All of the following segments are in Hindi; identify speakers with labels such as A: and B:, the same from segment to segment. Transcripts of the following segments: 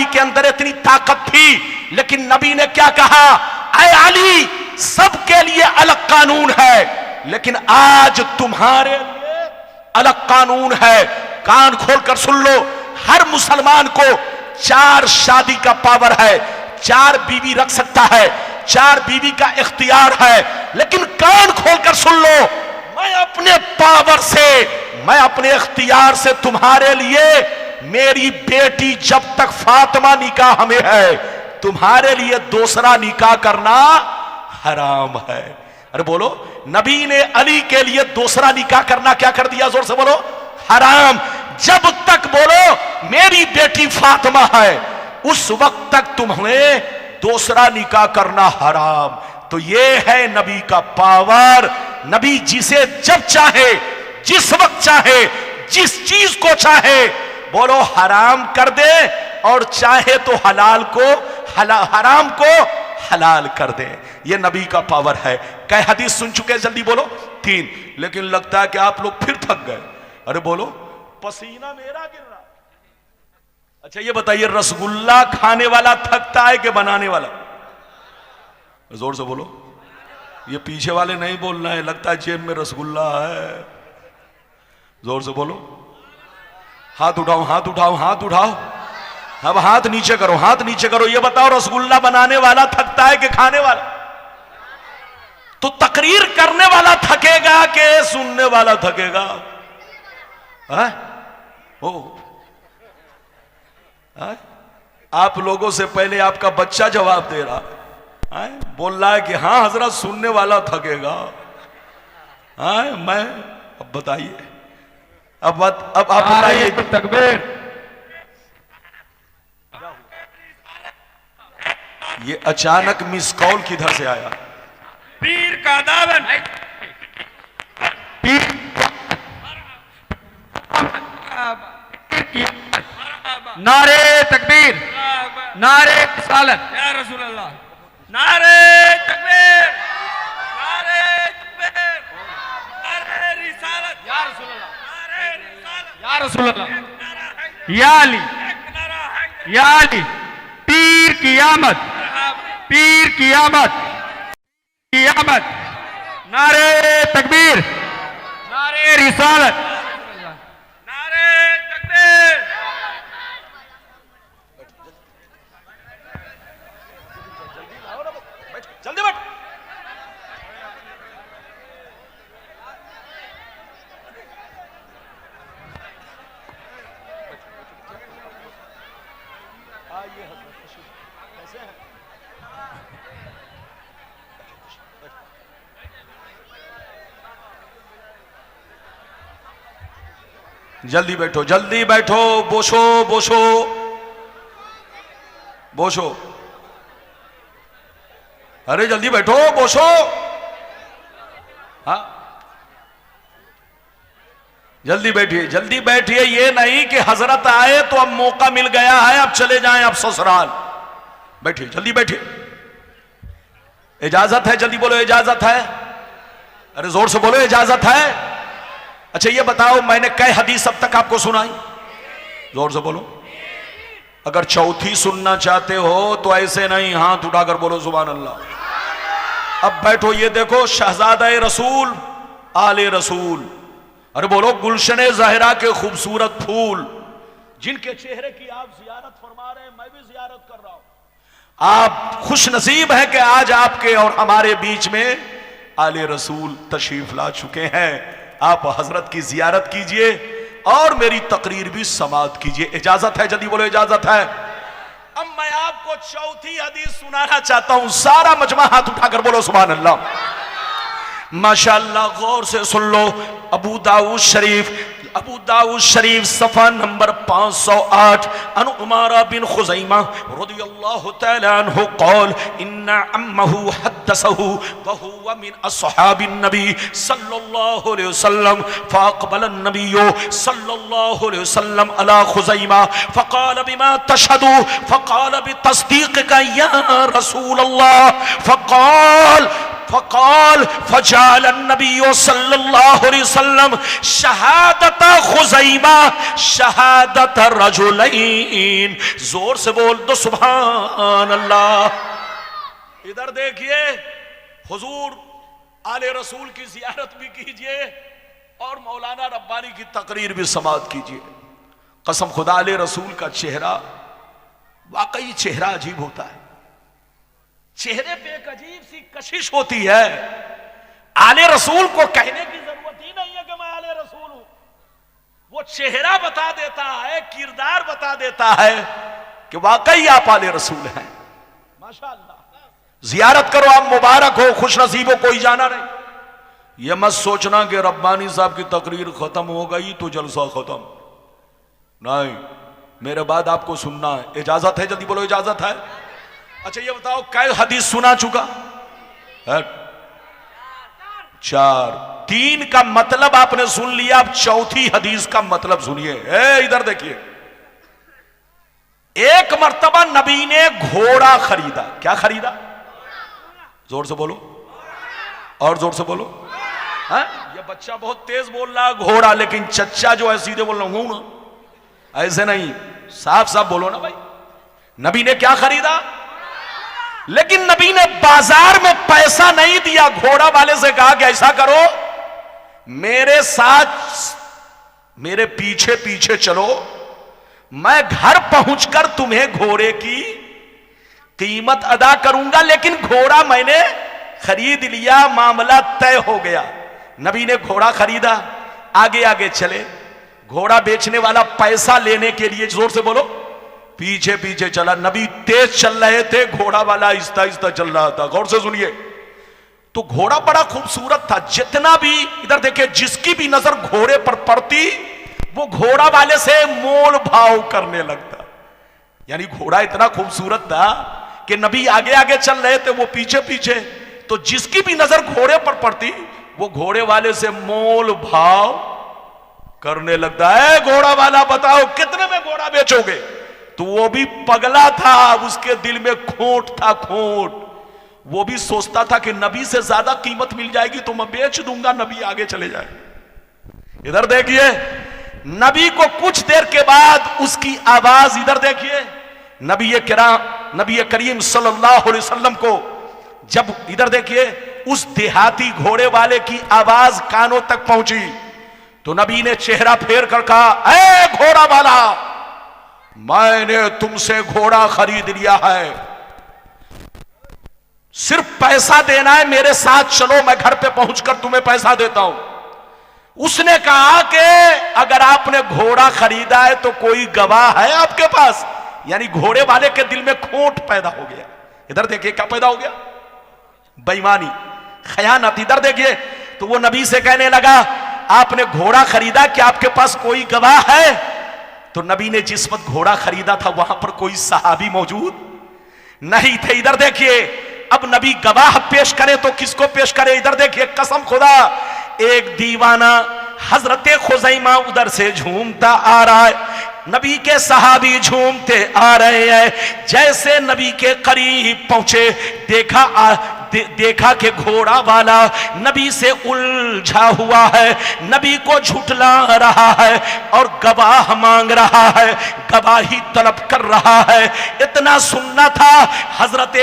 A: अली के अंदर इतनी ताकत थी, लेकिन नबी ने क्या कहा, ऐ अली सबके लिए अलग कानून है, लेकिन आज तुम्हारे लिए अलग कानून है। कान खोलकर सुन लो, हर मुसलमान को 4 शादी का पावर है, 4 बीवी रख सकता है, 4 बीवी का इख्तियार है, लेकिन कान खोलकर सुन लो, मैं अपने पावर से, मैं अपने इख्तियार से तुम्हारे लिए, मेरी बेटी जब तक फातिमा निकाह में है, तुम्हारे लिए दूसरा निकाह करना हराम है। अरे बोलो, नबी ने अली के लिए दूसरा निकाह करना क्या कर दिया, जोर से बोलो, हराम। जब तक बोलो मेरी बेटी फातिमा है, उस वक्त तक तुम्हें दूसरा निकाह करना हराम। तो ये है नबी का पावर। नबी जिसे जब चाहे, जिस वक्त चाहे, जिस चीज को चाहे बोलो हराम कर दे, और चाहे तो हलाल को हराम को हलाल कर दे। ये नबी का पावर है। कई हदीस सुन चुके, जल्दी बोलो, 3। लेकिन लगता है कि आप लोग फिर थक गए। अरे बोलो, पसीना मेरा गिर रहा। अच्छा ये बताइए, रसगुल्ला खाने वाला थकता है कि बनाने वाला? जोर से बोलो। ये पीछे वाले नहीं बोलना है, लगता है जेब में रसगुल्ला है। जोर से बोलो। हाथ उठाओ, हाथ उठाओ, हाथ उठाओ। अब हाथ नीचे करो, हाथ नीचे करो। ये बताओ, रसगुल्ला बनाने वाला थकता है कि खाने वाला? तो तकरीर करने वाला थकेगा कि सुनने वाला थकेगा? है? आप लोगों से पहले आपका बच्चा जवाब दे रहा है, बोल रहा है कि हाँ हजरत, सुनने वाला थकेगा। मैं अब बताइए, अब आप बताइए।
B: तकबीर।
A: ये अचानक मिस कॉल किधर से आया?
B: पीर का दामन। नारे तकबीर, नारे रिसालत या रसूल अल्लाह, नारे तकबीर, नारे तकबीर, नारे रिसालत या रसूल अल्लाह, नारे रिसालत या रसूल अल्लाह, या अली, या अली, पीर की आमद, पीर की आमद, की आमद, नारे तकबीर, नारे रिसालत, नारे तकबीर।
A: जल्दी बैठ। जल्दी बैठो, जल्दी बैठो। बोशो बोशो बोशो। अरे जल्दी बैठो, बोशो। हाँ जल्दी बैठिए, जल्दी बैठिए। ये नहीं कि हजरत आए तो अब मौका मिल गया है, अब चले जाएं, अब ससुराल। बैठिए, जल्दी बैठिए। इजाजत है? जल्दी बोलो, इजाजत है? अरे जोर से बोलो, इजाजत है? अच्छा ये बताओ, मैंने कई हदीस अब तक आपको सुनाई? जोर से बोलो। अगर चौथी सुनना चाहते हो तो ऐसे नहीं, हाथ उठाकर बोलो सुभान अल्लाह। अब बैठो, ये देखो, शहजादा रसूल, आले रसूल। अरे बोलो, गुलशन ज़ाहिरा के खूबसूरत फूल, जिनके चेहरे की आप जियारत फरमा रहे हैं, मैं भी जियारत कर रहा हूं। आप खुश नसीब है कि आज आपके और हमारे बीच में आले रसूल तशरीफ ला चुके हैं। आप हजरत की जियारत कीजिए और मेरी तकरीर भी समाअत कीजिए। इजाजत है? जल्दी बोलो, इजाजत है? अब मैं आपको चौथी हदीस सुनाना चाहता हूं। सारा मजमा हाथ उठाकर बोलो सुभान अल्लाह। माशाअल्लाह, गौर से सुन लो। अबू दाऊद शरीफ सफा नंबर 508। अन उमारा बिन खुज़ैमा रज़ियल्लाहु तआला अन्हु क़ाल इन्ना अम्महु हद्दसहु व हुवा मिन अस्हाबिन नबी सल्लल्लाहु अलैहि वसल्लम फ़अक़बल अन्नबिय्यु सल्लल्लाहु अलैहि वसल्लम अला खुज़ैमा फ़क़ाल बिमा तशहदु फ़क़ाल बितस्दीक़िका या रसूल अल्लाह फ़क़ाल फ़जाल नबी सल्लल्लाहु अलैहि वसल्लम शहादत खुज़ैमा शहादत रजुलैन। जोर से बोल दो सुभान अल्लाह। इधर देखिए, हुजूर आले रसूल की जियारत भी कीजिए और मौलाना रब्बानी की तकरीर भी समाअत कीजिए। कसम खुदा, आले रसूल का चेहरा वाकई चेहरा अजीब होता है। चेहरे पे एक अजीब सी कशिश होती है। आले रसूल को कहने की जरूरत ही नहीं है कि मैं आले रसूल हूं, वो चेहरा बता देता है, किरदार बता देता है कि वाकई आप आले रसूल हैं। माशाअल्लाह। जियारत करो, आप मुबारक हो, खुश नसीब हो, कोई जाना नहीं। यह मत सोचना कि रब्बानी साहब की तकरीर खत्म हो गई तो जलसा खत्म, नहीं, मेरे बाद आपको सुनना है। इजाजत है? जल्दी बोलो, इजाजत है? अच्छा ये बताओ, कै हदीस सुना चुका है? 4। 3 का मतलब आपने सुन लिया, अब चौथी हदीस का मतलब सुनिए। इधर देखिए, एक मर्तबा नबी ने घोड़ा खरीदा। क्या खरीदा? जोर से बोलो, और जोर से बोलो। ये बच्चा बहुत तेज बोल रहा घोड़ा, लेकिन चच्चा जो है सीधे बोल रहा हूं ना, ऐसे नहीं, साफ साफ बोलो ना भाई। नबी ने क्या खरीदा? लेकिन नबी ने बाजार में पैसा नहीं दिया। घोड़ा वाले से कहा कि ऐसा करो, मेरे साथ मेरे पीछे पीछे चलो, मैं घर पहुंचकर तुम्हें घोड़े की कीमत अदा करूंगा। लेकिन घोड़ा मैंने खरीद लिया, मामला तय हो गया। नबी ने घोड़ा खरीदा, आगे आगे चले। घोड़ा बेचने वाला पैसा लेने के लिए, जोर से बोलो, पीछे पीछे चला। नबी तेज चल रहे थे, घोड़ा वाला आहिस्ता आहिस्ता चल रहा था। गौर से सुनिए, तो घोड़ा बड़ा खूबसूरत था। जितना भी, इधर देखिए, जिसकी भी नजर घोड़े पर पड़ती वो घोड़ा वाले से मोल भाव करने लगता। यानी घोड़ा इतना खूबसूरत था कि नबी आगे आगे चल रहे थे, वो पीछे पीछे, तो जिसकी भी नजर घोड़े पर पड़ती वो घोड़े वाले से मोल भाव करने लगता है। घोड़ा वाला बताओ कितने में घोड़ा बेचोगे? तो वो भी पगला था, उसके दिल में खोट था, खोट। वो भी सोचता था कि नबी से ज्यादा कीमत मिल जाएगी तो मैं बेच दूंगा, नबी आगे चले जाए। इधर देखिए, नबी को कुछ देर के बाद उसकी आवाज, इधर देखिए, नबी करीम सल्लल्लाहु अलैहि वसल्लम को जब, इधर देखिए, उस देहाती घोड़े वाले की आवाज कानों तक पहुंची तो नबी ने चेहरा फेर कर कहा, ऐ घोड़ा वाला, मैंने तुमसे घोड़ा खरीद लिया है, सिर्फ पैसा देना है, मेरे साथ चलो, मैं घर पे पहुंचकर तुम्हें पैसा देता हूं। उसने कहा कि अगर आपने घोड़ा खरीदा है तो कोई गवाह है आपके पास? यानी घोड़े वाले के दिल में खोट पैदा हो गया। इधर देखिए क्या पैदा हो गया? बेईमानी, खयानत। इधर देखिए, तो वो नबी से कहने लगा, आपने घोड़ा खरीदा, क्या आपके पास कोई गवाह है? तो नबी ने जिस वक्त घोड़ा खरीदा था वहां पर कोई सहाबी मौजूद नहीं थे। इधर देखिए, अब नबी गवाह पेश करे तो किसको पेश करे? इधर देखिए, कसम खुदा, एक दीवाना हजरत खुज़ैमा उधर से झूमता आ रहा है, नबी के सहाबी झूमते आ रहे हैं। जैसे नबी के करीब पहुंचे, देखा कि घोड़ा वाला नबी से उलझा हुआ है, नबी को झुठला रहा है और गवाह मांग रहा है, गवाही तलब कर रहा है। इतना सुनना था, हजरत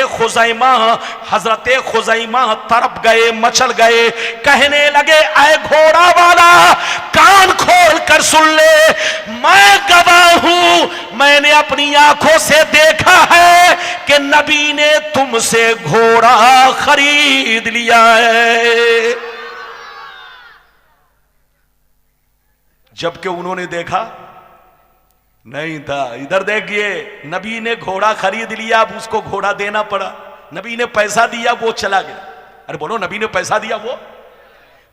A: खुज़ैमा तरफ गए, मचल गए, कहने लगे, ऐ घोड़ा वाला, कान खोल कर सुन ले, मैं गवाह हूं, मैंने अपनी आंखों से देखा है कि नबी ने तुमसे घोड़ा खरीद लिया है। जबकि उन्होंने देखा नहीं था। इधर देखिए, नबी ने घोड़ा खरीद लिया, अब उसको घोड़ा देना पड़ा। नबी ने पैसा दिया, वो चला गया। अरे बोलो, नबी ने पैसा दिया वो?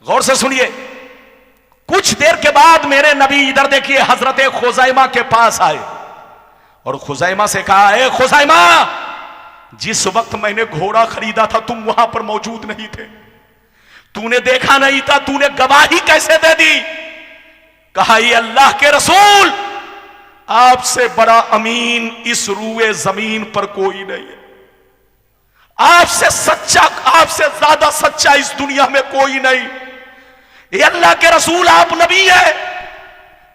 A: गौर से सुनिए, कुछ देर के बाद मेरे नबी, इधर देखिए, हजरत खुज़ैमा के पास आए और खुज़ैमा से कहा, ए खुज़ैमा, जिस वक्त मैंने घोड़ा खरीदा था तुम वहां पर मौजूद नहीं थे, तूने देखा नहीं था, तूने गवाही कैसे दे दी? कहा, ये अल्लाह के रसूल, आपसे बड़ा अमीन इस रूए जमीन पर कोई नहीं है। आपसे सच्चा, आपसे ज्यादा सच्चा इस दुनिया में कोई नहीं। ये अल्लाह के रसूल, आप नबी है,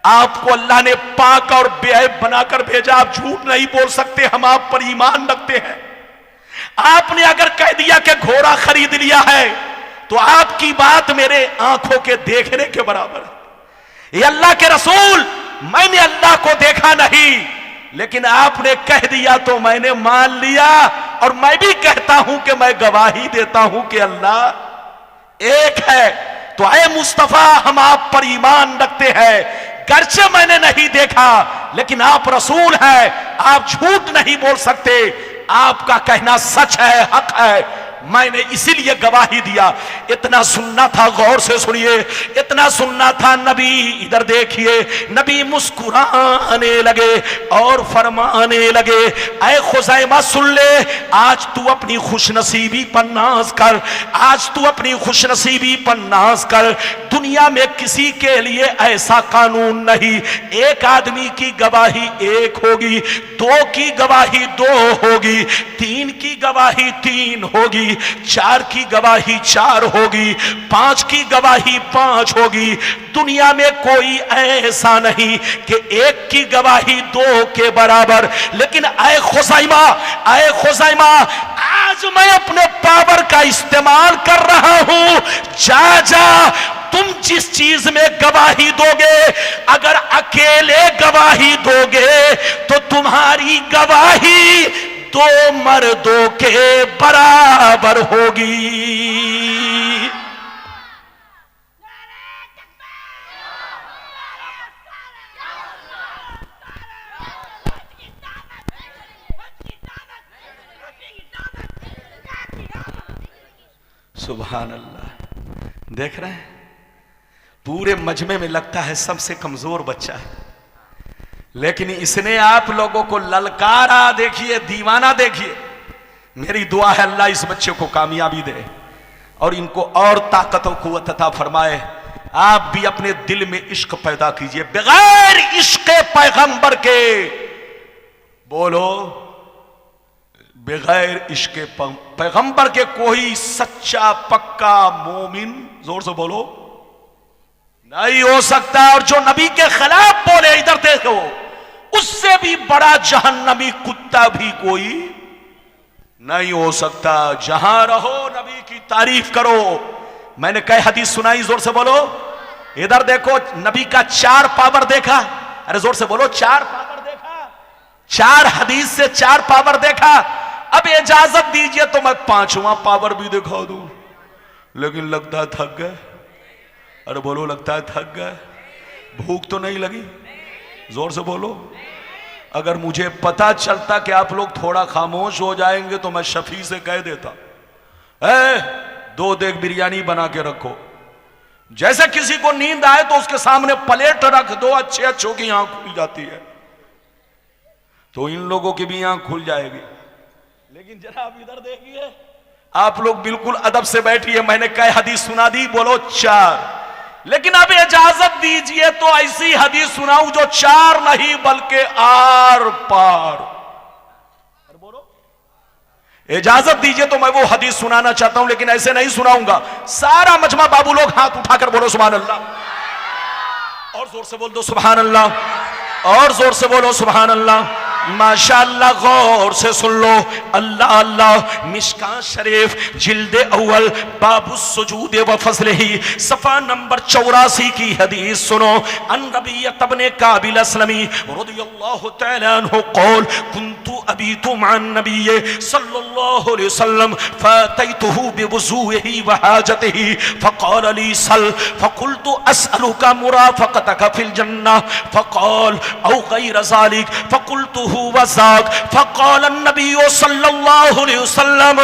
A: आपको अल्लाह ने पाक और बेअब बनाकर भेजा। आप झूठ नहीं बोल सकते, हम आप पर ईमान रखते हैं। आपने अगर कह दिया कि घोड़ा खरीद लिया है तो आपकी बात मेरे आंखों के देखने के बराबर है। ये अल्लाह के रसूल, मैंने अल्लाह को देखा नहीं, लेकिन आपने कह दिया तो मैंने मान लिया। और मैं भी कहता हूं कि मैं गवाही देता हूं कि अल्लाह एक है। तो ऐ मुस्तफा, हम आप पर ईमान रखते हैं। गर्चे मैंने नहीं देखा, लेकिन आप रसूल हैं, आप झूठ नहीं बोल सकते। आपका कहना सच है, हक है। मैंने इसीलिए गवाही दिया। इतना सुनना था, गौर से सुनिए, इतना सुनना था। नबी इधर देखिए, नबी मुस्कुराने लगे और फरमाने लगे, ऐ खुज़ैमा सुन ले, आज तू अपनी खुशनसीबी पर नाज कर, आज तू अपनी खुशनसीबी पर नाज कर। दुनिया में किसी के लिए ऐसा कानून नहीं, एक आदमी की गवाही एक होगी, दो की गवाही दो होगी, तीन की गवाही तीन होगी, चार की गवाही चार होगी, पांच की गवाही पांच होगी। दुनिया में कोई ऐसा नहीं कि एक की गवाही दो के बराबर। लेकिन ऐ खुज़ैमा, ऐ खुज़ैमा, आज मैं अपने पावर का इस्तेमाल कर रहा हूं। जा जा, तुम जिस चीज में गवाही दोगे, अगर अकेले गवाही दोगे तो तुम्हारी गवाही दो मर्दों के बराबर होगी। सुभान अल्लाह। देख रहे हैं, पूरे मजमे में लगता है सबसे कमजोर बच्चा है, लेकिन इसने आप लोगों को ललकारा। देखिए, दीवाना देखिए। मेरी दुआ है अल्लाह इस बच्चे को कामयाबी दे और इनको और ताकत और कुव्वत अता फरमाए। आप भी अपने दिल में इश्क पैदा कीजिए, बगैर इश्क पैगंबर के। बोलो, बगैर इश्क पैगंबर के कोई सच्चा पक्का मोमिन, जोर से बोलो, नहीं हो सकता। और जो नबी के खिलाफ बोले, इधर देखो, उससे भी बड़ा जहन्नमी कुत्ता भी कोई नहीं हो सकता। जहां रहो नबी की तारीफ करो। मैंने कई हदीस सुनाई, जोर से बोलो। इधर देखो, नबी का 4 पावर देखा। अरे जोर से बोलो, 4 पावर देखा। 4 हदीस से 4 पावर देखा। अब इजाजत दीजिए तो मैं 5वां पावर भी दिखा दूं, लेकिन लगता है थक गए। अरे बोलो, लगता है थक गए। भूख तो नहीं लगी? जोर से बोलो। अगर मुझे पता चलता कि आप लोग थोड़ा खामोश हो जाएंगे तो मैं शफी से कह देता, 2 देग बिरयानी बना के रखो। जैसे किसी को नींद आए तो उसके सामने प्लेट रख दो, अच्छे अच्छों की आंख खुल जाती है, तो इन लोगों की भी आंख खुल जाएगी। लेकिन जरा आप इधर देखिए, आप लोग बिल्कुल अदब से बैठिए। मैंने कई हदीस सुना दी, बोलो 4। लेकिन अब इजाजत दीजिए तो ऐसी हदीस सुनाऊं जो 4 नहीं बल्कि आर पार। बोलो, इजाजत दीजिए तो मैं वो हदीस सुनाना चाहता हूं, लेकिन ऐसे नहीं सुनाऊंगा। सारा मजमा बाबू लोग हाथ उठाकर बोलो सुभान अल्लाह, और जोर से बोल दो सुभान अल्लाह, और जोर से बोलो सुभान अल्लाह। माशाअल्लाह, गौर से सुन लो। अल्लाह अल्लाह। मिशकात शरीफ जिल्द अव्वल बाबु सुजूद व फज़लिही सफ़ा नंबर 84 की हदीस सुनो। अन रबिय्यत इब्न काबिल अस्लमी रदियल्लाहु तआला अन्हु क़ाल कुन्तु अबीतु मअन नबिय्य सल्लल्लाहु अलैहि वसल्लम फ़अतैतुहु बिवुज़ूइही व हाजतिही फ़क़ाल ली सल फ़क़ुल्तु अस्अलुका मुराफ़क़तक फ़िल जन्नह फ़क़ाल औ ग़ैर ज़ालिक फ़क़ुल्तु वज़ाक फ़क़ाल नबी सल्लल्लाहु अलैहि वसल्लम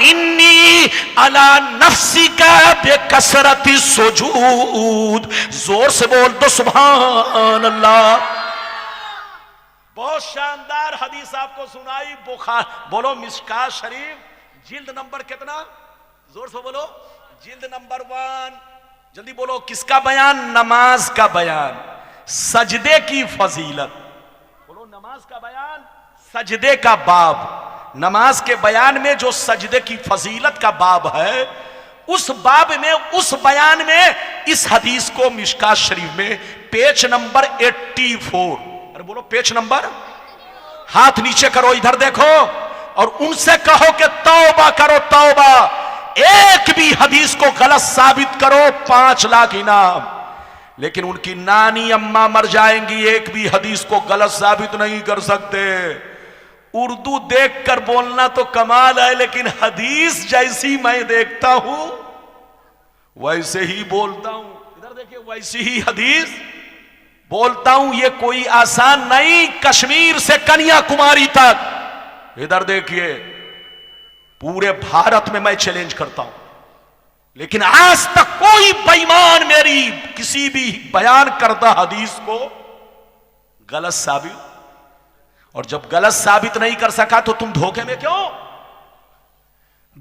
A: इन्नी अला नफ्सिका बिकसरति सुजूद। जोर से बोल दो सुभान अल्लाह। बहुत शानदार हदीस आपको सुनाई। बुखार बोलो, मिशकात शरीफ जिल्द नंबर कितना? जोर से बोलो, जिल्द नंबर 1। जल्दी बोलो, किसका बयान? नमाज का बयान, सजदे की फजीलत। नमाज का बयान, सजदे का बाब। नमाज के बयान में जो सजदे की फजीलत का बाब है, उस बाब में, उस बयान में इस हदीस को मिशकात शरीफ में पेज नंबर 84, अरे बोलो पेज नंबर, हाथ नीचे करो, इधर देखो और उनसे कहो कि तौबा करो, तौबा। एक भी हदीस को गलत साबित करो 5 लाख इनाम। लेकिन उनकी नानी अम्मा मर जाएंगी, एक भी हदीस को गलत साबित नहीं कर सकते। उर्दू देखकर बोलना तो कमाल है, लेकिन हदीस जैसी मैं देखता हूं वैसे ही बोलता हूं। इधर देखिए, वैसी ही हदीस बोलता हूं। ये कोई आसान नहीं, कश्मीर से कन्याकुमारी तक, इधर देखिए, पूरे भारत में मैं चैलेंज करता हूं। लेकिन आज तक कोई बेईमान मेरी किसी भी बयान करदा हदीस को गलत साबित, और जब गलत साबित नहीं कर सका तो तुम धोखे में क्यों,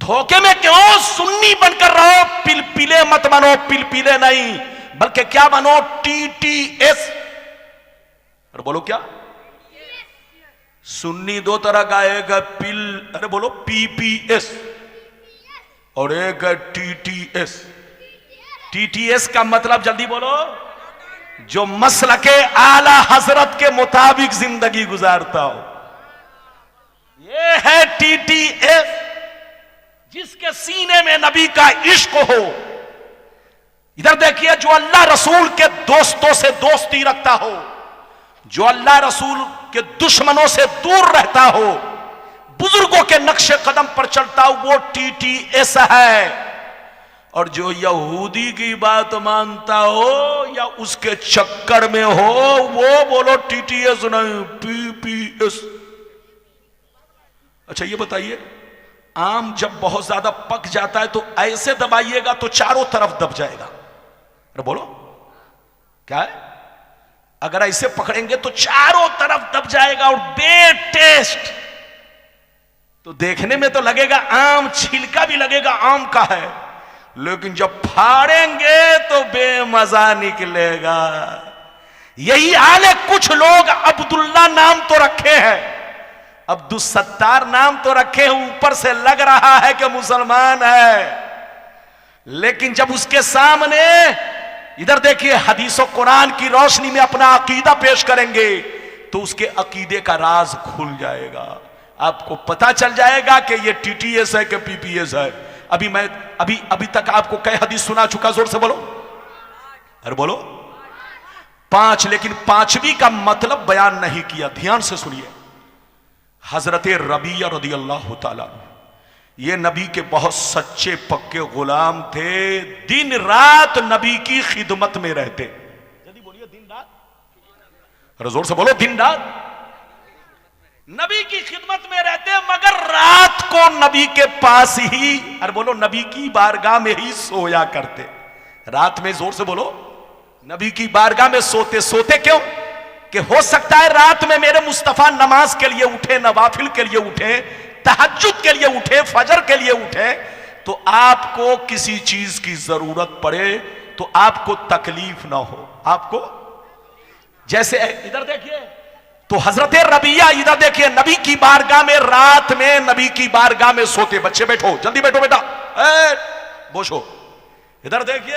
A: धोखे में क्यों सुन्नी बनकर रहो। पिलपिले मत बनो, पिलपिले नहीं, बल्कि क्या बनो, TTS। अरे बोलो क्या, सुन्नी दो तरह का, एक है पिल, अरे बोलो PPS, और एक है TTS। TTS का मतलब जल्दी बोलो, जो मसलके आला हजरत के मुताबिक जिंदगी गुजारता हो, ये है TTS। जिसके सीने में नबी का इश्क हो। इधर देखिए, जो अल्लाह रसूल के दोस्तों से दोस्ती रखता हो, जो अल्लाह रसूल के दुश्मनों से दूर रहता हो, बुजुर्गों के नक्शे कदम पर चलता हो, वो TTS है। और जो यहूदी की बात मानता हो या उसके चक्कर में हो, वो बोलो TTS नहीं, PPS। अच्छा ये बताइए, आम जब बहुत ज्यादा पक जाता है तो ऐसे दबाइएगा तो चारों तरफ दब जाएगा। अरे बोलो क्या है, अगर ऐसे पकड़ेंगे तो चारों तरफ दब जाएगा और बेटेस्ट। तो देखने में तो लगेगा आम, छिलका भी लगेगा आम का है, लेकिन जब फाड़ेंगे तो बेमजा निकलेगा। यही हाल है, कुछ लोग अब्दुल्ला नाम तो रखे हैं, अब्दुल सत्तार नाम तो रखे हैं, ऊपर से लग रहा है कि मुसलमान है, लेकिन जब उसके सामने इधर देखिए हदीस और कुरान की रोशनी में अपना अकीदा पेश करेंगे तो उसके अकीदे का राज खुल जाएगा। आपको पता चल जाएगा कि ये TTS है कि PPS है। अभी तक आपको कई हदीस सुना चुका, जोर से बोलो, अरे बोलो 5, लेकिन 5वीं का मतलब बयान नहीं किया। ध्यान से सुनिए, हजरत रबिया रदियल्लाहु ताला, ये नबी के बहुत सच्चे पक्के गुलाम थे, दिन रात नबी की खिदमत में रहते। जल्दी बोलिए, दिन रात, अरे जोर से बोलो, दिन रात नबी की खिदमत में रहते, मगर रात को नबी के पास ही, अरे बोलो, नबी की बारगाह में ही सोया करते। रात में, जोर से बोलो, नबी की बारगाह में सोते। सोते क्यों? कि हो सकता है रात में मेरे मुस्तफा नमाज के लिए उठे, नवाफिल के लिए उठे, तहज्जुद के लिए उठे, फजर के लिए उठे, तो आपको किसी चीज की जरूरत पड़े तो आपको तकलीफ ना हो। आपको जैसे इधर देखिए, तो हजरत रबिया इधर देखिए, नबी की बारगाह में रात में, नबी की बारगाह में सोते। बच्चे बैठो, जल्दी बैठो बेटा, बोशो। इधर देखिए,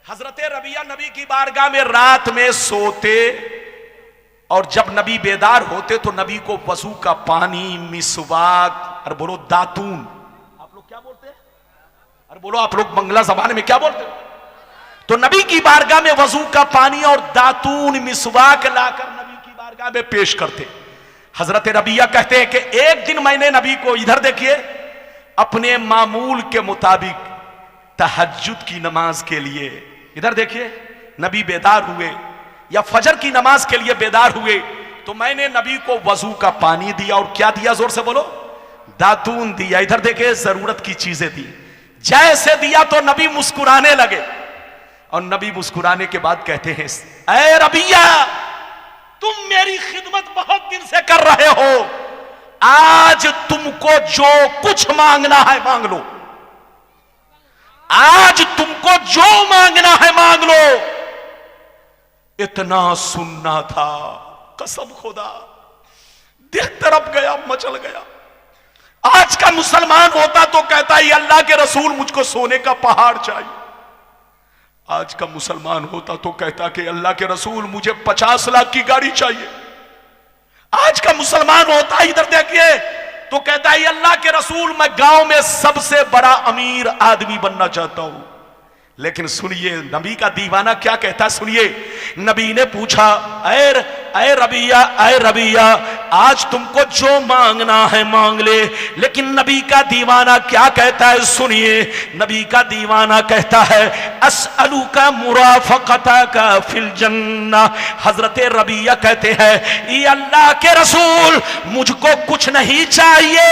A: हजरत रबिया नबी की बारगाह में रात में सोते, और जब नबी बेदार होते तो नबी को वजू का पानी, मिसवाक, और बोलो दातून, आप लोग क्या बोलते हैं, अरे बोलो आप लोग बंगला जबान में क्या बोलते हैं, तो नबी की बारगाह में वजू का पानी और दातून, मिसवाक लाकर नबी की बारगाह में पेश करते। हजरत रबिया कहते हैं कि एक दिन मैंने नबी को, इधर देखिए, अपने मामूल के मुताबिक तहज्जुद की नमाज के लिए, इधर देखिए, नबी बेदार हुए या फजर की नमाज के लिए बेदार हुए, तो मैंने नबी को वजू का पानी दिया, और क्या दिया, जोर से बोलो, दातून दिया। इधर देखिए, जरूरत की चीजें दी। जैसे दिया तो नबी मुस्कुराने लगे, और नबी मुस्कुराने के बाद कहते हैं, ऐ रबिया, तुम मेरी खिदमत बहुत दिन से कर रहे हो, आज तुमको जो कुछ मांगना है मांग लो, आज तुमको जो मांगना है मांग लो। इतना सुनना था, कसम खुदा, दिल तरफ गया, मचल गया। आज का मुसलमान होता तो कहता है अल्लाह के रसूल मुझको सोने का पहाड़ चाहिए। आज का मुसलमान होता तो कहता कि अल्लाह के रसूल मुझे 50 लाख की गाड़ी चाहिए। आज का मुसलमान होता, इधर देखिए, तो कहता है अल्लाह के रसूल मैं गांव में सबसे बड़ा अमीर आदमी बनना चाहता हूं। लेकिन सुनिए नबी का दीवाना क्या कहता है, सुनिए। नबी ने पूछा ऐ रबिया, आज तुमको जो मांगना है मांग ले। लेकिन नबी का दीवाना क्या कहता है, सुनिए। नबी का दीवाना कहता है अस्अलुका मुराफक़तका फिल जन्ना। हजरत रबिया कहते हैं ये अल्लाह के रसूल मुझको कुछ नहीं चाहिए,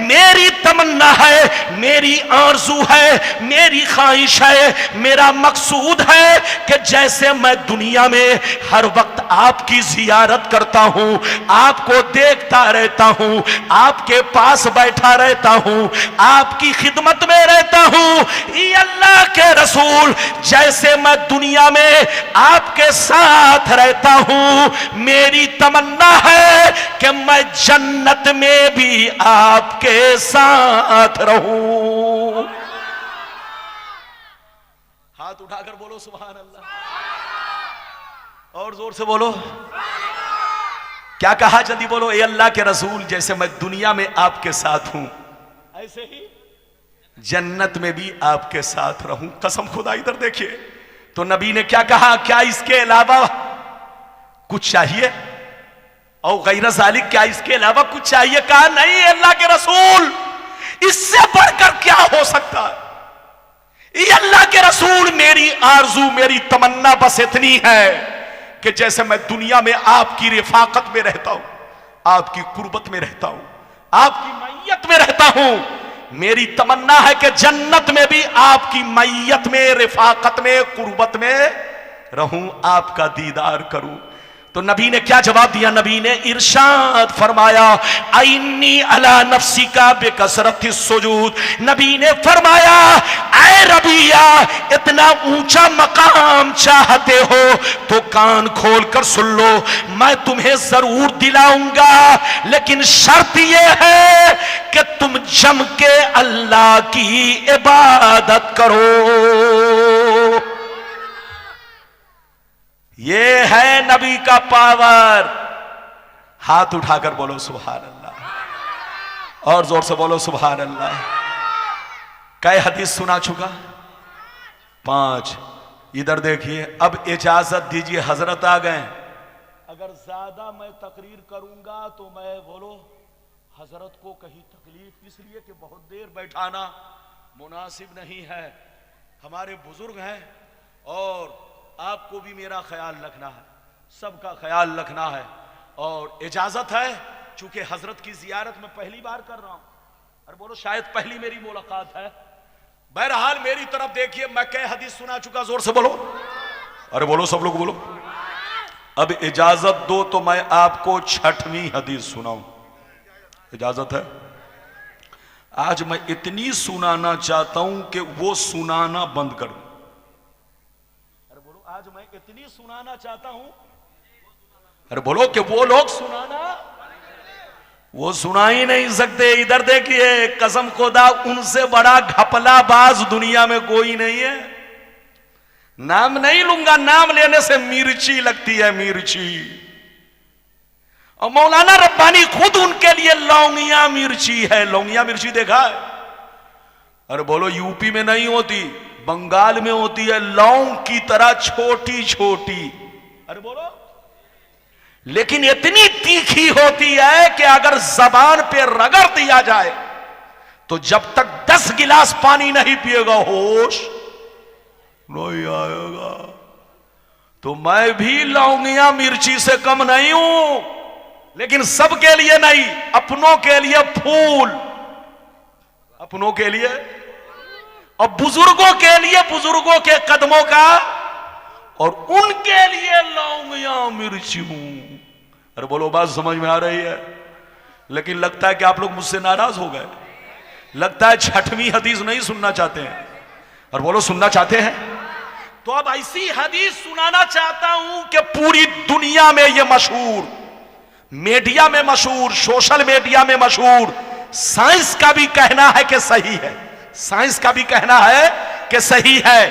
A: मेरी तमन्ना है, मेरी आरज़ू है, मेरी ख्वाहिश है, मेरा मकसूद है कि जैसे मैं दुनिया में हर वक्त आपकी जियारत करता हूं, आपको देखता रहता हूं, आपके पास बैठा रहता हूं, आपकी खिदमत में रहता हूं, ये अल्लाह के रसूल जैसे मैं दुनिया में आपके साथ रहता हूं, मेरी तमन्ना है कि मैं जन्नत में भी आपके साथ रहूं। हाथ उठाकर बोलो सुभान अल्लाह, और जोर से बोलो। क्या कहा, जल्दी बोलो। ए अल्लाह के रसूल जैसे मैं दुनिया में आपके साथ हूं, ऐसे ही जन्नत में भी आपके साथ रहूं। कसम खुदा। इधर देखिए तो नबी ने क्या कहा, क्या इसके अलावा कुछ चाहिए? और गैर ज़ालिक, क्या इसके अलावा कुछ चाहिए? कहा नहीं अल्लाह के रसूल, इससे बढ़कर क्या हो सकता है? ये अल्लाह के रसूल मेरी आरजू, मेरी तमन्ना बस इतनी है कि जैसे मैं दुनिया में आपकी रिफाकत में रहता हूं, आपकी कुर्बत में रहता हूं, आपकी मैयत में रहता हूं, मेरी तमन्ना है कि जन्नत में भी आपकी मैयत में, रिफाकत में, कुर्बत में रहूं, आपका दीदार करूं। तो नबी ने क्या जवाब दिया? नबी ने इरशाद फरमाया आइन्नी अला नफ्सी का बेकसरत सुजूद। नबी ने फरमाया ऐ रबिया, इतना ऊंचा मकाम चाहते हो तो कान खोल कर सुन लो, मैं तुम्हें जरूर दिलाऊंगा, लेकिन शर्त यह है कि तुम जम के अल्लाह की इबादत करो। ये है नबी का पावर। हाथ उठाकर बोलो सुभान अल्लाह, और जोर से बोलो सुभान अल्लाह। कई हदीस सुना चुका? 5। इधर देखिए, अब इजाजत दीजिए, हजरत आ गए। अगर ज्यादा मैं तकरीर करूंगा तो मैं बोलो हजरत को कहीं तकलीफ, इसलिए कि बहुत देर बैठाना मुनासिब नहीं है। हमारे बुजुर्ग हैं और आपको भी मेरा ख्याल रखना है, सबका ख्याल रखना है। और इजाजत है, चूंकि हजरत की जियारत में पहली बार कर रहा हूं, और बोलो शायद पहली मेरी मुलाकात है। बहरहाल मेरी तरफ देखिए, मैं कई हदीस सुना चुका, जोर से बोलो, अरे बोलो सब लोग बोलो। अब इजाजत दो तो मैं आपको 6वीं हदीस सुनाऊं, इजाजत है? आज मैं इतनी सुनाना चाहता हूं कि वो सुनाना बंद कर दूं। आज मैं इतनी सुनाना चाहता हूं, अरे बोलो कि वो लोग सुनाना, वो सुना ही नहीं सकते। इधर देखिए, कसम खुदा उनसे बड़ा घपलाबाज दुनिया में कोई नहीं है। नाम नहीं लूंगा, नाम लेने से मिर्ची लगती है, मिर्ची। और मौलाना रब्बानी खुद उनके लिए लौंगिया मिर्ची है। लौंगिया मिर्ची देखा है? अरे बोलो यूपी में नहीं होती, बंगाल में होती है, लौंग की तरह छोटी छोटी। अरे बोलो, लेकिन इतनी तीखी होती है कि अगर जबान पे रगड़ दिया जाए तो जब तक 10 गिलास पानी नहीं पिएगा होश नहीं आएगा। तो मैं भी लौंगिया मिर्ची से कम नहीं हूं, लेकिन सबके लिए नहीं, अपनों के लिए फूल, अपनों के लिए और बुजुर्गों के लिए, बुजुर्गों के कदमों का, और उनके लिए लौंगिया मिर्ची हूं। अरे बोलो, बात समझ में आ रही है? लेकिन लगता है कि आप लोग मुझसे नाराज हो गए। लगता है 6वीं हदीस नहीं सुनना चाहते हैं। और बोलो सुनना चाहते हैं तो अब ऐसी हदीस सुनाना चाहता हूं कि पूरी दुनिया में ये मशहूर, मीडिया में मशहूर, सोशल मीडिया में मशहूर, साइंस का भी कहना है कि सही है, साइंस का भी कहना है कि सही है।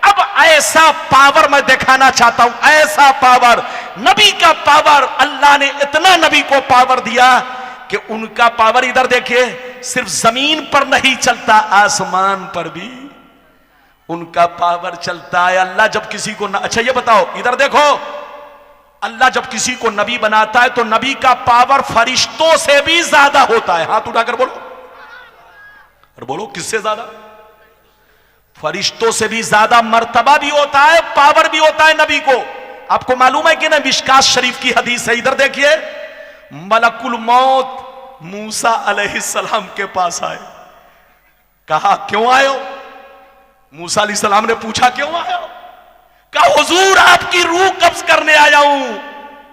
A: अब ऐसा पावर मैं दिखाना चाहता हूं, ऐसा पावर, नबी का पावर। अल्लाह ने इतना नबी को पावर दिया कि उनका पावर इधर देखिए, सिर्फ जमीन पर नहीं चलता, आसमान पर भी उनका पावर चलता है। अल्लाह जब किसी को अच्छा ये बताओ, इधर देखो, अल्लाह जब किसी को नबी बनाता है तो नबी का पावर फरिश्तों से भी ज्यादा होता है। हाथ उठाकर बोलो, और बोलो किससे ज्यादा? फरिश्तों से भी ज्यादा मर्तबा भी होता है, पावर भी होता है नबी को। आपको मालूम है कि ना, मिशकात शरीफ की हदीस है, इधर देखिए, मलकुल मौत मूसा अलैहिस्सलाम के पास आए। कहा क्यों आए हो? मूसा अलैहिस्सलाम ने पूछा क्यों आए हो? कहा हुजूर आपकी रूह कब्ज करने आया हूं,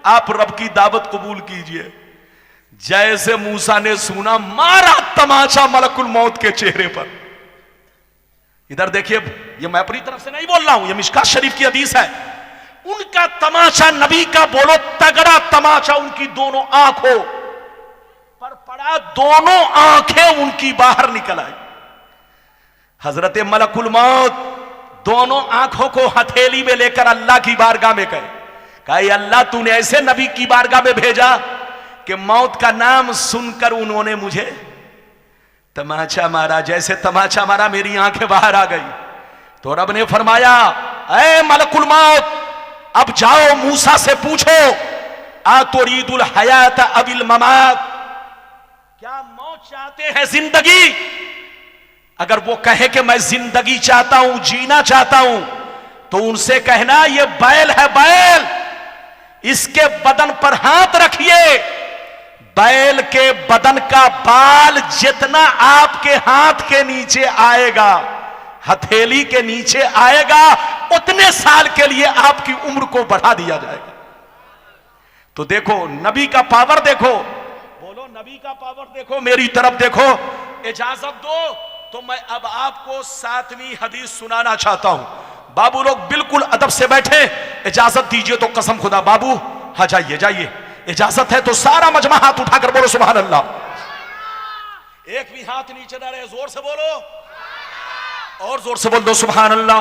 A: आप रब की दावत कबूल कीजिए। जैसे मूसा ने सुना, मारा तमाचा मलकुल मौत के चेहरे पर। इधर देखिए, ये मैं अपनी तरफ से नहीं बोल रहा हूं, ये मिशकात शरीफ की हदीस है। उनका तमाचा, नबी का बोलो तगड़ा तमाचा, उनकी दोनों आंखों पर पड़ा, दोनों आंखें उनकी बाहर निकल आई। हजरत मलकुल मौत दोनों आंखों को हथेली में लेकर अल्लाह की बारगाह में गए। कहा अल्लाह तूने ऐसे नबी की बारगाह में भेजा कि मौत का नाम सुनकर उन्होंने मुझे तमाचा मारा। जैसे तमाचा मारा मेरी आंखें बाहर आ गई। तो रब ने फरमाया, ऐ मलकुल मौत, अब जाओ मूसा से पूछो, आ तुरीदुल हयात अबिल ममात, क्या मौत चाहते हैं जिंदगी? अगर वो कहे कि मैं जिंदगी चाहता हूं, जीना चाहता हूं, तो उनसे कहना ये बैल है, बैल, इसके बदन पर हाथ रखिए। बैल के बदन का बाल जितना आपके हाथ के नीचे आएगा, हथेली के नीचे आएगा, उतने साल के लिए आपकी उम्र को बढ़ा दिया जाएगा। तो देखो नबी का पावर, देखो, बोलो नबी का पावर देखो, मेरी तरफ देखो। इजाजत दो तो मैं अब आपको 7वीं हदीस सुनाना चाहता हूं। बाबू लोग बिल्कुल अदब से बैठे, इजाजत दीजिए तो कसम खुदा। बाबू हाँ जाइए जाइए, इजाजत है तो सारा मजमा हाथ उठाकर बोलो सुभान अल्लाह। एक भी हाथ नीचे ना रहे, जोर से बोलो, और जोर से बोल दो सुभान अल्लाह,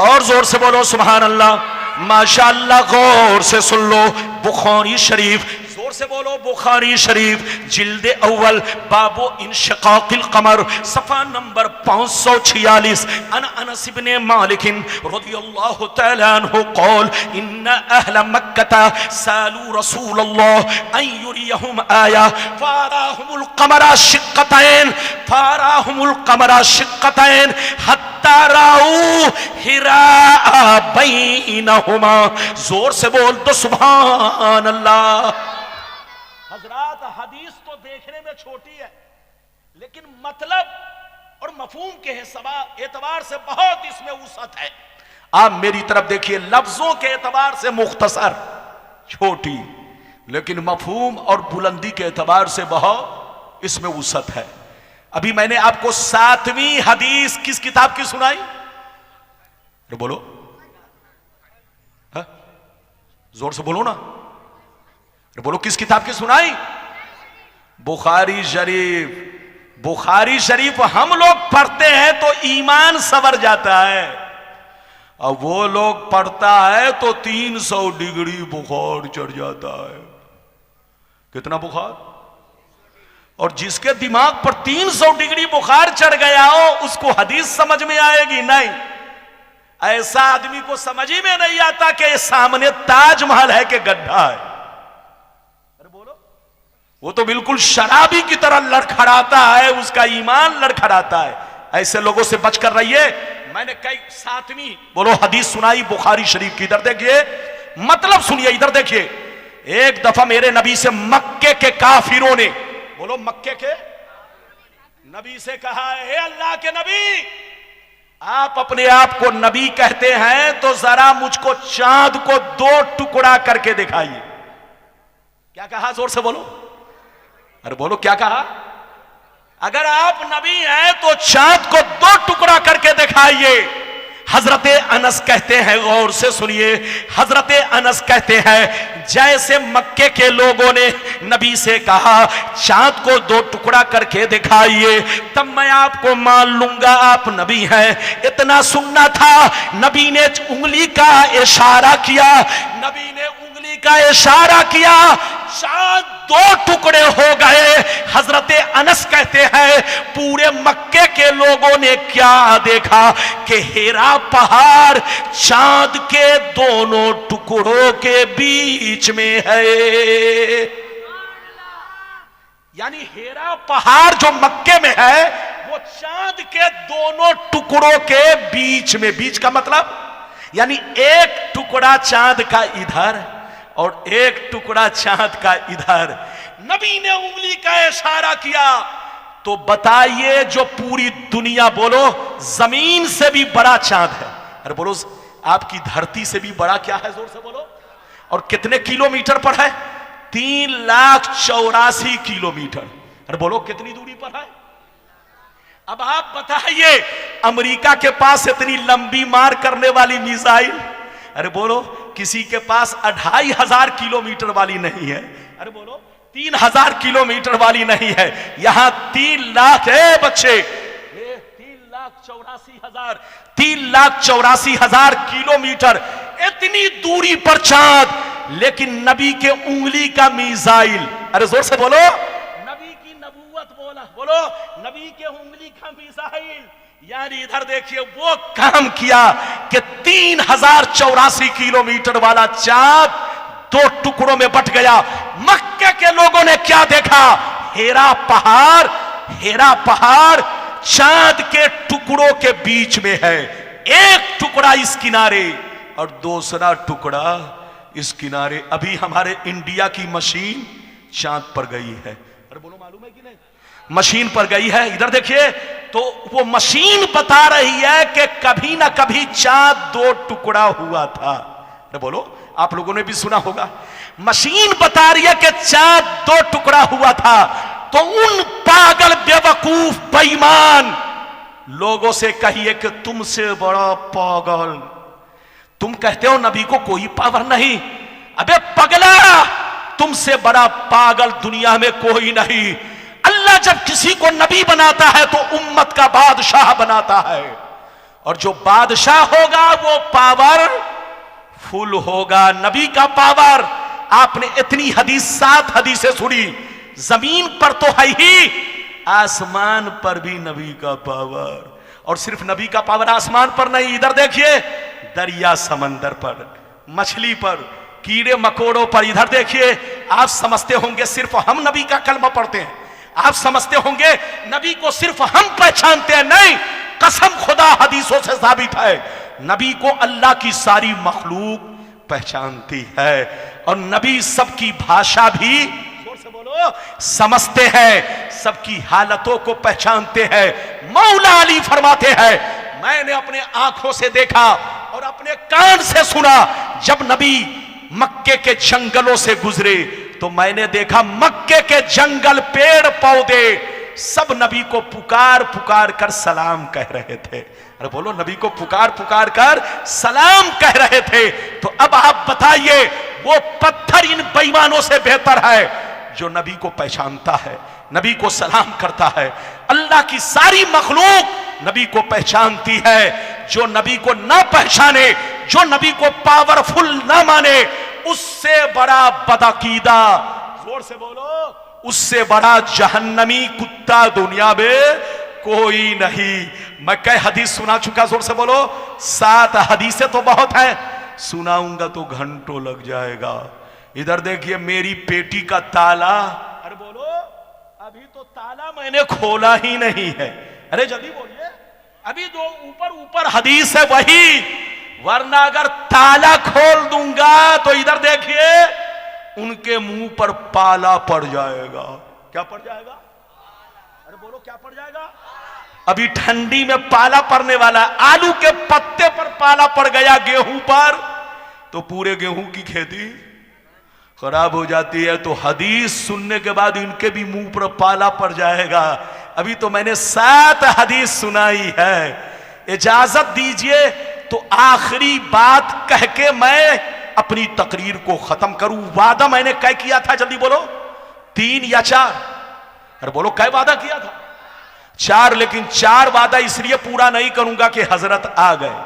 A: और जोर से बोलो सुभान अल्लाह। माशाअल्लाह, गौर से सुन लो, बुखारी शरीफ, जोर से बोलो बुखारी शरीफ, जिल्दे अव्वल, बाबो इंशिकाकिल कमर, सफा नंबर 546। अनस इब्ने मालिक रज़ियल्लाहु तआला अन्हु क़ाल इन्ना अहल मक्का सालू रसूलल्लाह अन युरियहुम आया फाराहुमुल कमरा शिक्कतैन, फाराहुमुल कमरा शिक्कतैन हत्ता राऊ हिरा बैनहुमा। जोर से बोल तो सुभान अल्लाह। हजरात, हदीस तो देखने में छोटी है, लेकिन मतलब और मफहूम के एतबार से बहुत इसमें वुसअत है। आप मेरी तरफ देखिए, लफ्जों के एतबार से मुख्तसर, छोटी, लेकिन मफहूम और बुलंदी के एतबार से बहुत इसमें वुसअत है। अभी मैंने आपको 7वीं हदीस किस किताब की सुनाई? तो बोलो हा? जोर से बोलो ना, तो बोलो किस किताब की सुनाई? बुखारी शरीफ। बुखारी शरीफ हम लोग पढ़ते हैं तो ईमान सवर जाता है, अब वो लोग पढ़ता है तो 300 डिग्री बुखार चढ़ जाता है। कितना बुखार? और जिसके दिमाग पर 300 डिग्री बुखार चढ़ गया हो उसको हदीस समझ में आएगी? नहीं। ऐसा आदमी को समझ ही में नहीं आता कि सामने ताजमहल है कि गड्ढा है। अरे बोलो, वो तो बिल्कुल शराबी की तरह लड़खड़ाता है, उसका ईमान लड़खड़ाता है। ऐसे लोगों से बचकर रहिए। मैंने कई 7वीं बोलो हदीस सुनाई बुखारी शरीफ की, इधर देखिए, मतलब सुनिए, इधर देखिए। एक दफा मेरे नबी से मक्के के काफिरों ने, बोलो मक्के के नबी से कहा, हे अल्लाह के नबी, आप अपने आप को नबी कहते हैं तो जरा मुझको चांद को 2 टुकड़ा करके दिखाइए। क्या कहा? जोर से बोलो, अरे बोलो क्या कहा? अगर आप नबी हैं तो चांद को 2 टुकड़ा करके दिखाइए। हजरत अनस कहते हैं, गौर से सुनिए, हजरत अनस कहते हैं जैसे मक्के के लोगों ने नबी से कहा चांद को 2 टुकड़ा करके दिखाइए तब मैं आपको मान लूंगा आप नबी हैं, इतना सुनना था। नबी ने उंगली का इशारा किया, नबी ने उंगली का इशारा किया, चांद 2 टुकड़े हो गए। हजरत अनस कहते हैं पूरे मक्के के लोगों ने क्या देखा कि हेरा पहाड़ चांद के दोनों टुकड़ों के बीच में है। यानी हेरा पहाड़ जो मक्के में है वो चांद के दोनों टुकड़ों के बीच में, बीच का मतलब यानी एक टुकड़ा चांद का इधर और एक टुकड़ा चांद का इधर। नबी ने उंगली का इशारा किया तो बताइए जो पूरी दुनिया, बोलो जमीन से भी बड़ा चांद है, अरे बोलो आपकी धरती से भी बड़ा क्या है, जोर से बोलो, और कितने किलोमीटर पर है? 3,84,000 किलोमीटर। अरे बोलो कितनी दूरी पर है? अब आप बताइए अमेरिका के पास इतनी लंबी मार करने वाली मिसाइल, अरे बोलो किसी के पास 2,500 किलोमीटर वाली नहीं है, अरे बोलो 3,000 किलोमीटर वाली नहीं है। यहां 3 लाख है बच्चे, 3,84,000 किलोमीटर इतनी दूरी पर चांद, लेकिन नबी के उंगली का मिसाइल, अरे जोर से बोलो, नबी की नबूवत बोला, बोलो नबी के उंगली का मिसाइल। यानी इधर देखिए वो काम किया कि 3,084 किलोमीटर वाला चांद 2 टुकड़ों में बट गया। मक्के के लोगों ने क्या देखा? हेरा पहाड़, हेरा पहाड़ चांद के टुकड़ों के बीच में है, एक टुकड़ा इस किनारे और दूसरा टुकड़ा इस किनारे। अभी हमारे इंडिया की मशीन चांद पर गई है, अरे बोलो मालूम है कि नहीं? मशीन पर गई है, इधर देखिए तो वो मशीन बता रही है कि कभी ना कभी चांद 2 टुकड़ा हुआ था। अरे बोलो आप लोगों ने भी सुना होगा, मशीन बता रही है कि चांद 2 टुकड़ा हुआ था। तो उन पागल बेवकूफ बेईमान लोगों से कहिए कि तुमसे बड़ा पागल, तुम कहते हो नबी को कोई पावर नहीं, अबे पगला तुमसे बड़ा पागल दुनिया में कोई नहीं। अल्लाह जब किसी को नबी बनाता है तो उम्मत का बादशाह बनाता है, और जो बादशाह होगा वो पावर फुल होगा। नबी का पावर, आपने इतनी हदीस 7 हदीसें सुनी, जमीन पर तो है ही, आसमान पर भी नबी का पावर। और सिर्फ नबी का पावर आसमान पर नहीं, इधर देखिए दरिया समंदर पर, मछली पर, कीड़े मकोड़ों पर। इधर देखिए आप समझते होंगे सिर्फ हम नबी का कलमा पढ़ते हैं, आप समझते होंगे नबी को सिर्फ हम पहचानते हैं, नहीं, कसम खुदा हदीसों से साबित है नबी को अल्लाह की सारी मखलूक पहचानती है, और नबी सबकी भाषा भी जोर से बोलो समझते हैं, सबकी हालतों को पहचानते हैं। मौला अली फरमाते हैं मैंने अपने आंखों से देखा और अपने कान से सुना, जब नबी मक्के के जंगलों से गुजरे तो मैंने देखा मक्के के जंगल, पेड़ पौधे सब नबी को पुकार पुकार कर सलाम कह रहे थे। अरे बोलो नबी को पुकार पुकार कर सलाम कह रहे थे। तो अब आप बताइए वो पत्थर इन बेईमानों से बेहतर है जो नबी को पहचानता है, नबी को सलाम करता है। अल्लाह की सारी मखलूक नबी को पहचानती है, जो नबी को ना पहचाने, जो नबी को पावरफुल ना माने, उससे बड़ा बदअकीदा, जोर से बोलो, उससे बड़ा जहन्नमी कुत्ता दुनिया में कोई नहीं। मैं कई हदीस सुना चुका, जोर से बोलो, 7 हदीसें तो बहुत है, सुनाऊंगा तो घंटों लग जाएगा। इधर देखिए मेरी पेटी का ताला, अरे बोलो अभी तो ताला मैंने खोला ही नहीं है, अरे जल्दी बोलिए, अभी जो ऊपर ऊपर हदीस है वही, वरना अगर ताला खोल दूंगा तो इधर देखिए उनके मुंह पर पाला पड़ जाएगा। क्या पड़ जाएगा? अरे बोलो क्या पड़ जाएगा? अभी ठंडी में पाला पड़ने वाला, आलू के पत्ते पर पाला पड़ गया गेहूं पर तो पूरे गेहूं की खेती खराब हो जाती है। तो हदीस सुनने के बाद इनके भी मुंह पर पाला पड़ जाएगा। अभी तो मैंने 7 हदीस सुनाई है, इजाजत दीजिए तो आखिरी बात कह के मैं अपनी तकरीर को खत्म करूं। वादा मैंने क्या किया था, जल्दी बोलो, 3 या 4? अरे बोलो, क्या वादा किया था? 4। लेकिन 4 वादा इसलिए पूरा नहीं करूंगा कि हजरत आ गए।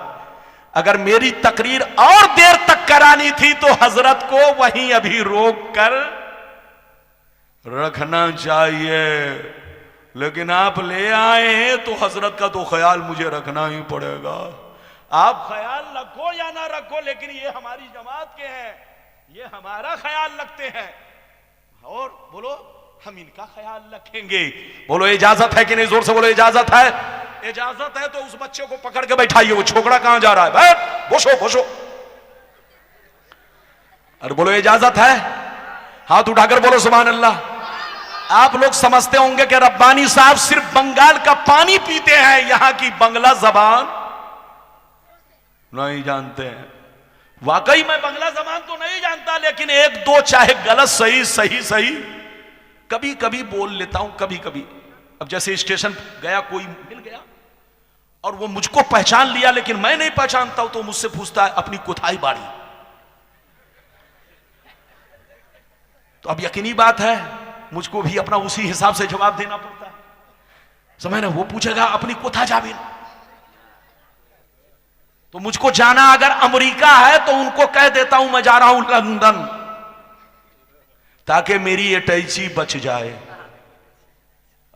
A: अगर मेरी तकरीर और देर तक करानी थी तो हजरत को वहीं अभी रोक कर रखना चाहिए, लेकिन आप ले आए हैं तो हजरत का तो ख्याल मुझे रखना ही पड़ेगा। आप ख्याल रखो या ना रखो, लेकिन ये हमारी जमात के हैं, ये हमारा ख्याल रखते हैं, और बोलो हम इनका ख्याल रखेंगे। बोलो इजाजत है कि नहीं? जोर से बोलो इजाजत है। इजाजत है तो उस बच्चे को पकड़ के बैठाइए। वो छोकरा कहां जा रहा है? बैठ, बोसो बोसो। अरे बोलो इजाजत है। हाथ उठाकर बोलो सुभान अल्लाह। आप लोग समझते होंगे कि रब्बानी साहब सिर्फ बंगाल का पानी पीते हैं, यहां की बंगला जबान नहीं जानते हैं। वाकई मैं बंगला जबान तो नहीं जानता, लेकिन 1-2 चाहे गलत सही सही सही कभी कभी बोल लेता हूं, कभी कभी। अब जैसे स्टेशन गया, कोई मिल गया और वो मुझको पहचान लिया लेकिन मैं नहीं पहचानता हूं, तो मुझसे पूछता है अपनी कोथाई बाड़ी। तो अब यकीनी बात है मुझको भी अपना उसी हिसाब से जवाब देना पड़ता है। समझ ना? वो पूछेगा अपनी कोथा जाबिन, तो मुझको जाना अगर अमेरिका है तो उनको कह देता हूं मैं जा रहा हूं लंदन, ताकि मेरी अटैची बच जाए।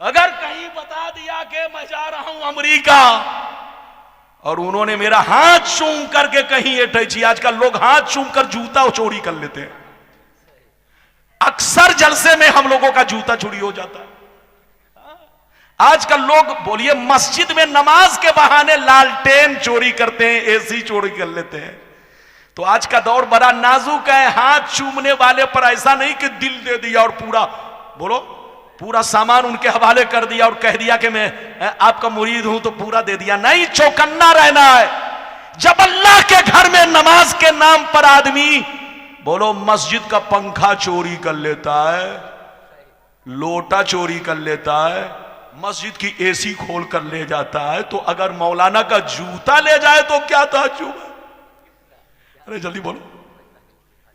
A: अगर कहीं बता दिया कि मैं जा रहा हूं अमेरिका और उन्होंने मेरा हाथ चूम करके कहीं अटैची, आजकल लोग हाथ चूम कर जूता चोरी कर लेते हैं। अक्सर जलसे में हम लोगों का जूता चोरी हो जाता है। आजकल लोग बोलिए मस्जिद में नमाज के बहाने लालटेन चोरी करते हैं, एसी चोरी कर लेते हैं। तो आज का दौर बड़ा नाजुक है। हाथ चूमने वाले पर ऐसा नहीं कि दिल दे दिया और पूरा, बोलो, पूरा सामान उनके हवाले कर दिया और कह दिया कि मैं आपका मुरीद हूं तो पूरा दे दिया। नहीं, चौकन्ना रहना है। जब अल्लाह के घर में नमाज के नाम पर आदमी, बोलो, मस्जिद का पंखा चोरी कर लेता है, लोटा चोरी कर लेता है, मस्जिद की एसी खोल कर ले जाता है, तो अगर मौलाना का जूता ले जाए तो क्या ताज्जुब है? अरे जल्दी बोलो।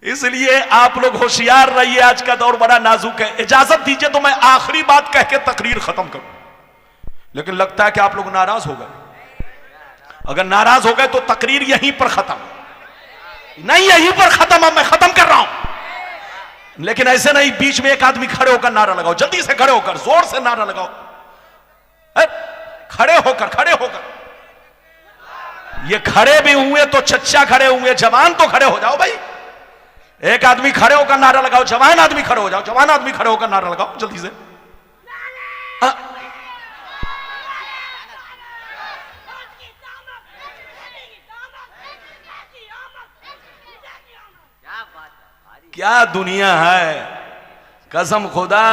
A: इसलिए आप लोग होशियार रहिए, आज का दौर बड़ा नाजुक है। इजाजत दीजिए तो मैं आखिरी बात कह के तकरीर खत्म करूं, लेकिन लगता है कि आप लोग नाराज हो गए। अगर नाराज हो गए तो तकरीर यहीं पर खत्म नहीं, यहीं पर खत्म। अब मैं खत्म कर रहा हूं, लेकिन ऐसे नहीं बीच में एक आदमी खड़े होकर नारा लगाओ, जल्दी से खड़े होकर जोर से नारा लगाओ। खड़े होकर, खड़े होकर। ये खड़े भी हुए तो चच्चा खड़े हुए, जवान तो खड़े हो जाओ भाई। एक आदमी खड़े होकर नारा लगाओ, जवान आदमी खड़े हो जाओ, जवान आदमी खड़े होकर नारा लगाओ जल्दी से। क्या दुनिया है, कसम खुदा,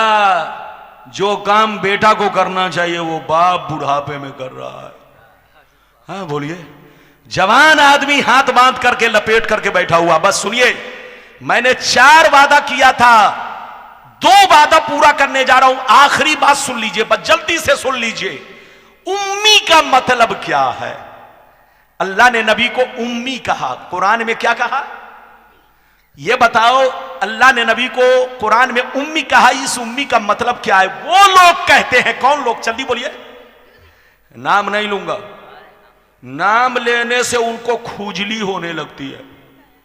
A: जो काम बेटा को करना चाहिए वो बाप बुढ़ापे में कर रहा है। हाँ बोलिए। जवान आदमी हाथ बांध करके लपेट करके बैठा हुआ। बस सुनिए, मैंने 4 वादा किया था, 2 वादा पूरा करने जा रहा हूं। आखिरी बात सुन लीजिए, बस जल्दी से सुन लीजिए। उम्मी का मतलब क्या है? अल्लाह ने नबी को उम्मी कहा, कुरान में क्या कहा यह बताओ। अल्लाह ने नबी को कुरान में उम्मी कहा, इस उम्मी का मतलब क्या है? वो लोग कहते हैं, कौन लोग? जल्दी बोलिए। नाम नहीं लूंगा, नाम लेने से उनको खुजली होने लगती है।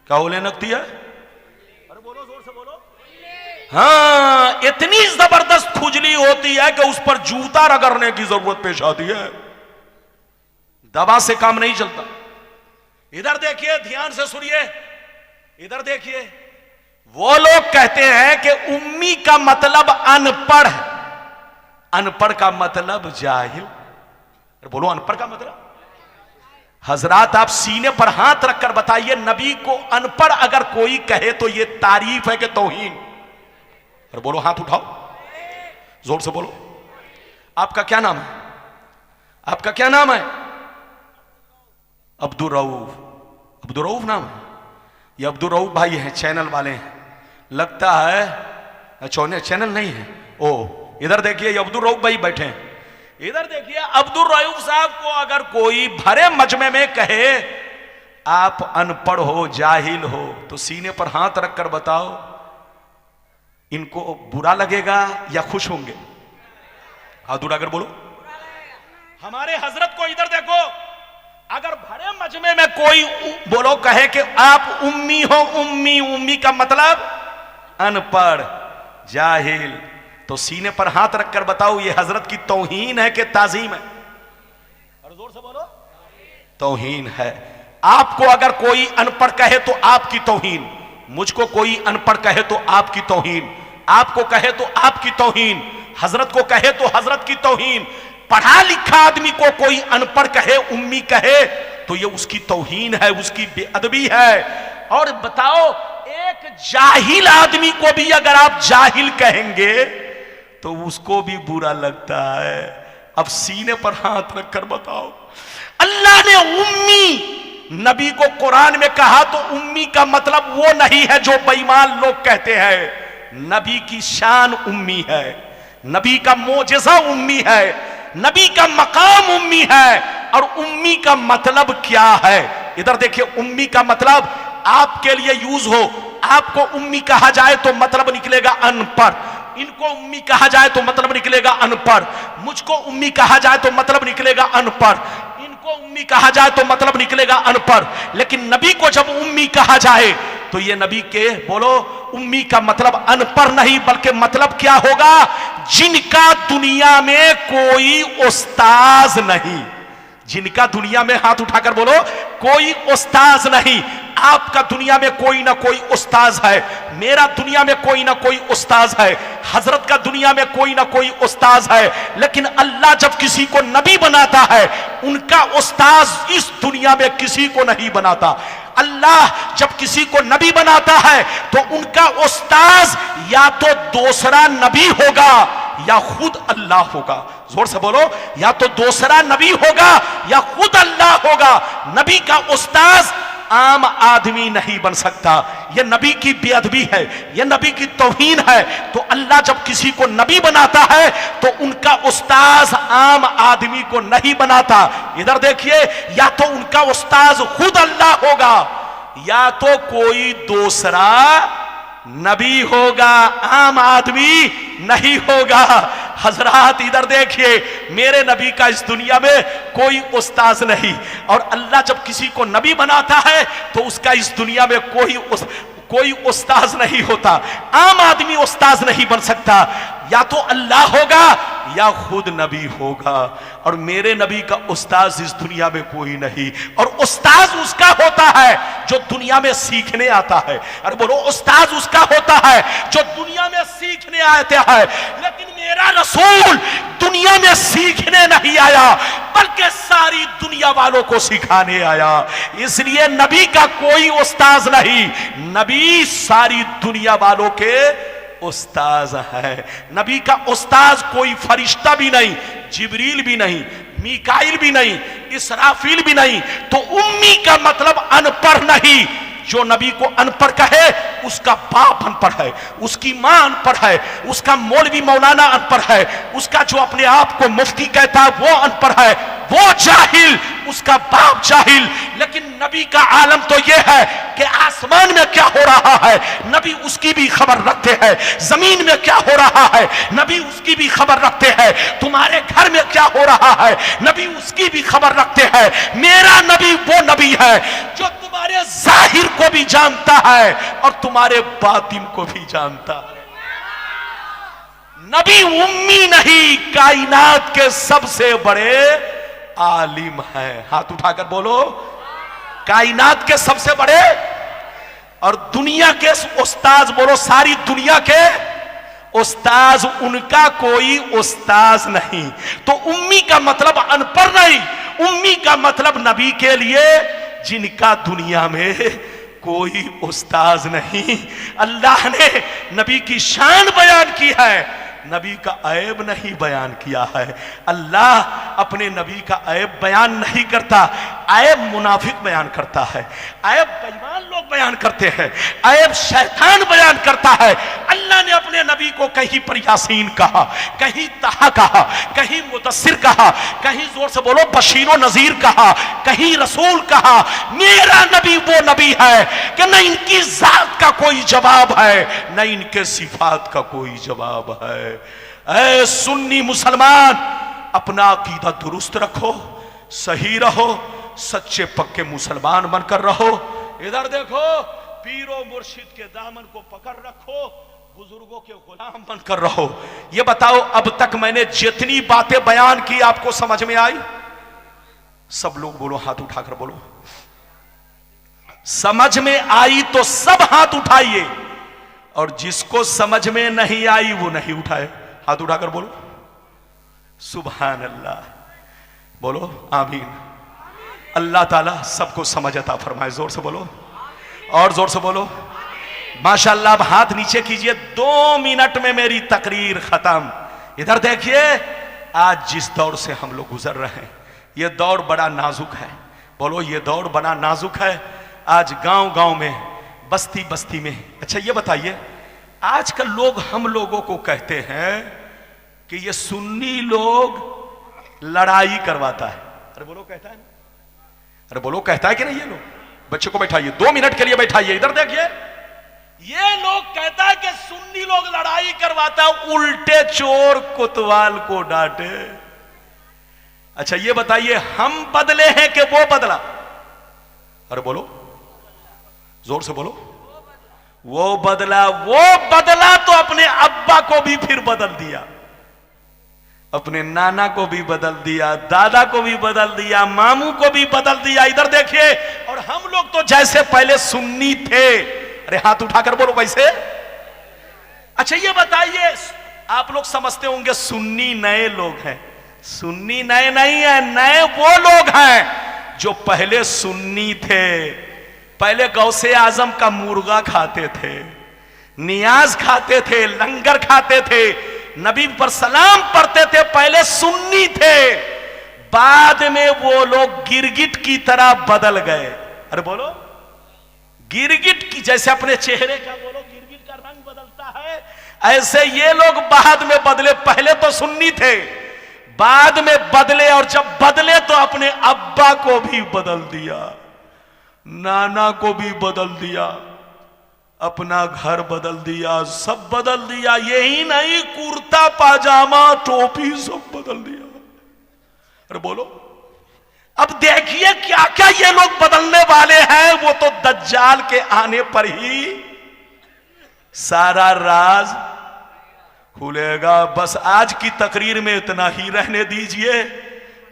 A: क्या होने लगती है? अरे बोलो, जोर से बोलो। हाँ, इतनी जबरदस्त खुजली होती है कि उस पर जूता रगड़ने की जरूरत पेश आती है। दवा से काम नहीं चलता। इधर देखिए, ध्यान से सुनिए, इधर देखिए। वो लोग कहते हैं कि उम्मी का मतलब अनपढ़ है, अनपढ़ का मतलब जाहिल। बोलो, अनपढ़ का मतलब? हजरात आप सीने पर हाथ रखकर बताइए, नबी को अनपढ़ अगर कोई कहे तो यह तारीफ है कि तौहीन? अरे बोलो, हाथ उठाओ, जोर से बोलो। आपका क्या नाम है? आपका क्या नाम है? अब्दुल रऊफ। अब्दुल रऊफ नाम है? ये अब्दुल रऊफ भाई हैं, चैनल वाले हैं लगता है। चैनल नहीं है। ओ इधर देखिए, ये अब्दुल रऊफ भाई बैठे हैं। इधर देखिए, अब्दुल रऊफ साहब को अगर कोई भरे मजमे में कहे आप अनपढ़ हो, जाहिल हो, तो सीने पर हाथ रखकर बताओ इनको बुरा लगेगा या खुश होंगे? हाथ उठाकर बोलो। हमारे हजरत को इधर देखो, अगर भरे मजमे में कोई बोलो कहे कि आप उम्मी हो, उम्मी, उम्मी का मतलब अनपढ़, जाहिल, तो सीने पर हाथ रखकर बताओ ये हजरत की तौहीन है कि ताजीम है? और जोर से बोलो। तौहीन है। आपको अगर कोई अनपढ़ कहे तो आपकी तौहीन, मुझको कोई अनपढ़ कहे तो आपकी तौहीन, आपको कहे तो आपकी तौहीन, हजरत को कहे तो हजरत की तौहीन। पढ़ा लिखा आदमी को कोई अनपढ़ कहे, उम्मी कहे, तो ये उसकी तौहीन है, उसकी बेअदबी है। और बताओ एक जाहिल आदमी को भी अगर आप जाहिल कहेंगे तो उसको भी बुरा लगता है। अब सीने पर हाथ रखकर बताओ, अल्लाह ने उम्मी नबी को कुरान में कहा तो उम्मी का मतलब वो नहीं है जो बेईमान लोग कहते हैं। नबी की शान उम्मी है, नबी का मोजेज़ा उम्मी है, नबी का मकाम उम्मी है। और उम्मी का मतलब क्या है? इधर देखिए, उम्मी का मतलब आपके लिए यूज हो, आपको उम्मी कहा जाए तो मतलब निकलेगा अनपढ़, इनको उम्मी कहा जाए तो मतलब निकलेगा अनपढ़, मुझको उम्मी कहा जाए तो मतलब निकलेगा अनपढ़, इनको उम्मी कहा जाए तो मतलब निकलेगा अनपढ़। लेकिन नबी को जब उम्मी कहा जाए तो ये नबी के बोलो उम्मी का मतलब अनपढ़ नहीं, बल्कि मतलब क्या होगा? जिनका दुनिया में कोई उस्ताज नहीं, जिनका दुनिया में, हाथ उठाकर बोलो, कोई उस्ताज नहीं। आपका दुनिया में कोई ना कोई उस्ताज है, मेरा दुनिया में कोई ना कोई उस्ताज है, हजरत का दुनिया में कोई ना कोई उस्ताज है। लेकिन अल्लाह जब किसी को नबी बनाता है, उनका उस्ताज इस दुनिया में किसी को नहीं बनाता। अल्लाह जब किसी को नबी बनाता है तो उनका उस्ताज या तो दूसरा नबी होगा या खुद अल्लाह होगा। जोर से बोलो, या तो दूसरा नबी होगा या खुद अल्लाह होगा। नबी का उस्ताज आम आदमी नहीं बन सकता। यह नबी की बेअदबी है, यह नबी की तौहीन है। तो अल्लाह जब किसी को नबी बनाता है तो उनका उस्ताज आम आदमी को नहीं बनाता। इधर देखिए, या तो उनका उस्ताज खुद अल्लाह होगा या तो कोई दूसरा नबी होगा, आम आदमी नहीं होगा। हजरात इधर देखिए, मेरे नबी का इस दुनिया में कोई उस्ताज नहीं, और अल्लाह जब किसी को नबी बनाता है तो उसका इस दुनिया में कोई उस्ताज नहीं होता। आम आदमी उस्ताज नहीं बन सकता, या तो अल्लाह होगा या खुद नबी होगा। और मेरे नबी का उस्ताज इस दुनिया में कोई नहीं। और उस्ताज उसका होता है जो दुनिया में सीखने आता है। अरे बोलो, उस्ताज उसका होता है जो दुनिया में सीखने आता है। लेकिन मेरा रसूल दुनिया में सीखने नहीं आया, बल्कि सारी दुनिया वालों को सिखाने आया। इसलिए नबी का कोई उस्ताज नहीं, नबी सारी दुनिया वालों के उस्ताज है। नबी का उस्ताज कोई फरिश्ता भी नहीं, जिब्रील भी नहीं, मीकाइल भी नहीं, इसराफील भी नहीं। तो उम्मी का मतलब अनपढ़ नहीं। जो नबी को अनपढ़ कहे उसका बाप अनपढ़ है, उसकी मां अनपढ़ है, उसका मौलवी मौलाना अनपढ़ है, उसका जो अपने आप को मुफ्ती कहता है वो अनपढ़ है, वो जाहिल, उसका बाप जाहिल। लेकिन नबी का आलम तो यह है कि आसमान में क्या हो रहा है नबी उसकी भी खबर रखते हैं, जमीन में क्या हो रहा है नबी उसकी भी खबर रखते हैं, तुम्हारे घर में क्या हो रहा है नबी उसकी भी खबर रखते हैं। मेरा नबी वो नबी है जो तुम्हारे जाहिर को भी जानता है और तुम्हारे बातिन को भी जानता है। नबी उम्मी नहीं, कायनात के सबसे बड़े आलिम है। हाथ उठाकर बोलो, कायनात के सबसे बड़े और दुनिया के उस्ताज, बोलो सारी दुनिया के उस्ताज, उनका कोई उस्ताज नहीं। तो उम्मी का मतलब अनपढ़ नहीं, उम्मी का मतलब नबी के लिए जिनका दुनिया में कोई उस्ताज नहीं। अल्लाह ने नबी की शान बयान की है, नबी का ऐब नहीं बयान किया है। अल्लाह अपने नबी का ऐब बयान नहीं करता। ऐब मुनाफिक बयान करता है, ऐब बेईमान लोग बयान करते हैं, ऐब शैतान बयान करता है। अल्लाह ने अपने नबी को कहीं पर यासीन कहा, कहीं तहा कहा, कहीं मुदस्सिर कहा, कहीं जोर से बोलो बशीरो नजीर कहा, कहीं रसूल कहा। मेरा नबी वो नबी है कि न इनकी जात का कोई जवाब है, न इनके सिफात का कोई जवाब है। ऐ सुन्नी मुसलमान, अपना अकीदा दुरुस्त रखो, सही रहो, सच्चे पक्के मुसलमान बनकर रहो। इधर देखो, पीरो मुर्शिद के दामन को पकड़ रखो, बुजुर्गों के गुलाम बनकर रहो। ये बताओ, अब तक मैंने जितनी बातें बयान की आपको समझ में आई? सब लोग बोलो, हाथ उठाकर बोलो। समझ में आई तो सब हाथ उठाइए, और जिसको समझ में नहीं आई वो नहीं उठाए। हाथ उठाकर बोलो सुभान अल्लाह, बोलो आमीन। अल्लाह ताला सबको समझ अता फरमाए। जोर से बोलो, और जोर से बोलो माशाअल्लाह। अब हाथ नीचे कीजिए। 2 मिनट में मेरी तकरीर खत्म। इधर देखिए, आज जिस दौर से हम लोग गुजर रहे हैं, यह दौर बड़ा नाजुक है। बोलो, यह दौर बड़ा नाजुक है। आज गांव गांव में, बस्ती बस्ती में। अच्छा ये बताइए, आजकल लोग हम लोगों को कहते हैं कि ये सुन्नी लोग लड़ाई करवाता है। अरे बोलो, कहता है ना? अरे बोलो, कहता है कि नहीं? ये लोग, बच्चे को बैठाइए, 2 मिनट के लिए बैठाइए। इधर देखिए, ये लोग कहता है कि सुन्नी लोग लड़ाई करवाता है, उल्टे चोर कोतवाल को डांटे। अच्छा ये बताइए, हम बदले हैं कि वो बदला? अरे बोलो, जोर से बोलो। वो बदला। वो बदला तो अपने अब्बा को भी फिर बदल दिया, अपने नाना को भी बदल दिया, दादा को भी बदल दिया, मामू को भी बदल दिया। इधर देखिए, और हम लोग तो जैसे पहले सुन्नी थे, अरे हाथ उठाकर बोलो वैसे। अच्छा ये बताइए, आप लोग समझते होंगे सुन्नी नए लोग हैं। सुन्नी नए नहीं है, नए वो लोग हैं जो पहले सुन्नी थे, पहले गौसे आजम का मुर्गा खाते थे, नियाज खाते थे, लंगर खाते थे, नबी पर सलाम पढ़ते थे, पहले सुन्नी थे। बाद में वो लोग गिरगिट की तरह बदल गए। अरे बोलो, गिरगिट की जैसे अपने चेहरे का, बोलो, गिरगिट का रंग बदलता है, ऐसे ये लोग बाद में बदले। पहले तो सुन्नी थे, बाद में बदले, और जब बदले तो अपने अब्बा को भी बदल दिया, नाना को भी बदल दिया, अपना घर बदल दिया, सब बदल दिया। यही नहीं, कुर्ता पाजामा टोपी सब बदल दिया। अरे बोलो, अब देखिए क्या क्या ये लोग बदलने वाले हैं। वो तो दज्जाल के आने पर ही सारा राज खुलेगा। बस आज की तकरीर में इतना ही रहने दीजिए,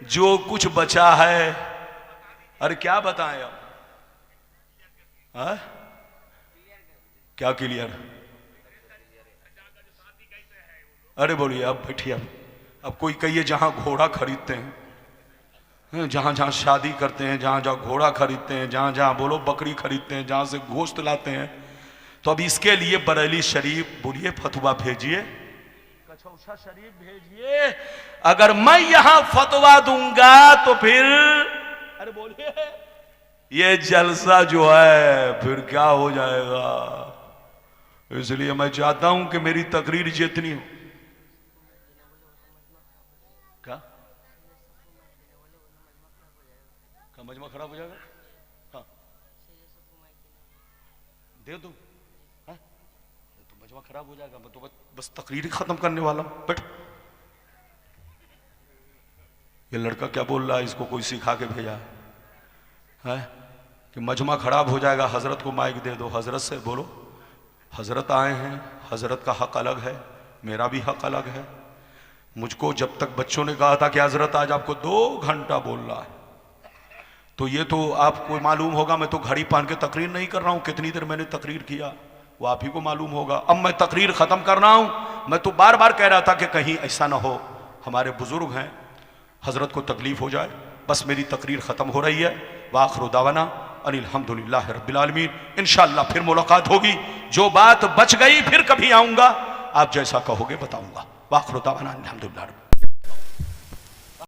A: जो कुछ बचा है। अरे क्या बताएं अब? हाँ? क्या क्लियर? अरे बोलिए, अब बैठिए। अब कोई कहिए जहां घोड़ा खरीदते हैं, जहां जहां शादी करते हैं, जहां जहां घोड़ा खरीदते हैं, जहां जहां बोलो बकरी खरीदते हैं, जहां से गोश्त लाते हैं, तो अब इसके लिए बरेली शरीफ बोलिए फतवा भेजिए, कचौसा शरीफ भेजिए। अगर मैं यहां फतवा दूंगा तो फिर, अरे बोलिए, ये जलसा जो है फिर क्या हो जाएगा। इसलिए मैं चाहता हूं कि मेरी तकरीर जितनी हो, क्या मजमा खराब हो जाएगा? हाँ दे दो, हाँ? तो मजमा खराब हो जाएगा। मैं तो बस तकरीर ही खत्म करने वाला हूं। बैठ। ये लड़का क्या बोल रहा है? इसको कोई सिखा के भेजा है कि मजमा खराब हो जाएगा, हजरत को माइक दे दो। हजरत से बोलो, हजरत आए हैं, हजरत का हक अलग है, मेरा भी हक अलग है। मुझको जब तक बच्चों ने कहा था कि हजरत आज आपको 2 घंटा बोल रहा है, तो ये तो आपको मालूम होगा, मैं तो घड़ी पहन के तकरीर नहीं कर रहा हूं। कितनी देर मैंने तकरीर किया वो आप ही को मालूम होगा। अब मैं तकरीर खत्म कर रहा हूं। मैं तो बार बार कह रहा था कि कहीं ऐसा ना हो, हमारे बुजुर्ग हैं, हजरत को तकलीफ हो जाए। बस मेरी तकरीर खत्म हो रही है। वाखिरु दावाना अनिल्हम्दुलिल्लाहि रब्बिल आलमीन। इंशाअल्लाह फिर मुलाकात होगी। जो बात बच गई फिर कभी आऊंगा, आप जैसा कहोगे बताऊंगा। वाखिरु दावाना अनिल्हम्दुलिल्लाहि।